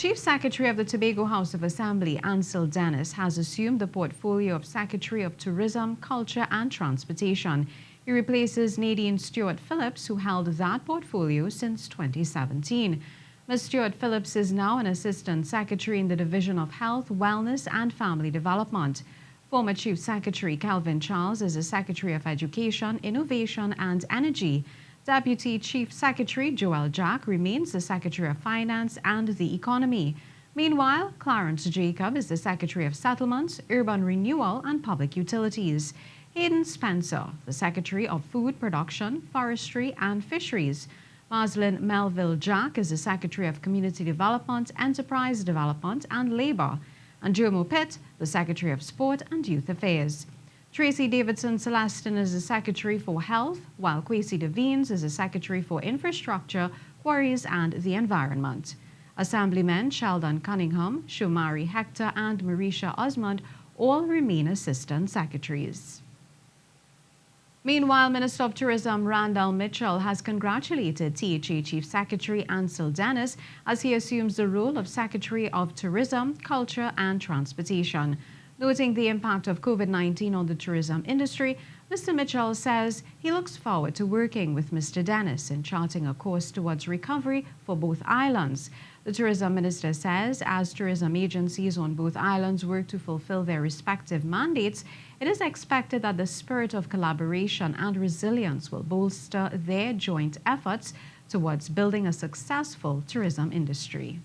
Chief Secretary of the Tobago House of Assembly, Ancil Dennis, has assumed the portfolio of Secretary of Tourism, Culture and Transportation. He replaces Nadine Stewart-Phillips, who held that portfolio since 2017. Ms. Stewart-Phillips is now an Assistant Secretary in the Division of Health, Wellness and Family Development. Former Chief Secretary Kelvin is the Secretary of Education, Innovation and Energy. Deputy Chief Secretary Melville-Jack remains the Secretary of Finance and the Economy. Meanwhile, Clarence is the Secretary of Settlements, Urban Renewal and Public Utilities. Hayden the Secretary of Food Production, Forestry and Fisheries. Marslyn Melville-Jack is the Secretary of Community Development, Enterprise Development and Labour. And Jomo Pitt, the Secretary of Sport and Youth Affairs. Tracy Davidson-Celestin is the Secretary for Health, while Kwesi Devines is the Secretary for Infrastructure, Quarries and the Environment. Assemblymen Sheldon Cunningham, Shumari Hector and Marisha Osmond all remain Assistant Secretaries. Meanwhile, Minister of Tourism Randall Mitchell has congratulated THA Chief Secretary Ancil Dennis as he assumes the role of Secretary of Tourism, Culture and Transportation. Noting the impact of COVID-19 on the tourism industry, Mr. Mitchell says he looks forward to working with Mr. Dennis in charting a course towards recovery for both islands. The tourism minister says as tourism agencies on both islands work to fulfill their respective mandates, it is expected that the spirit of collaboration and resilience will bolster their joint efforts towards building a successful tourism industry.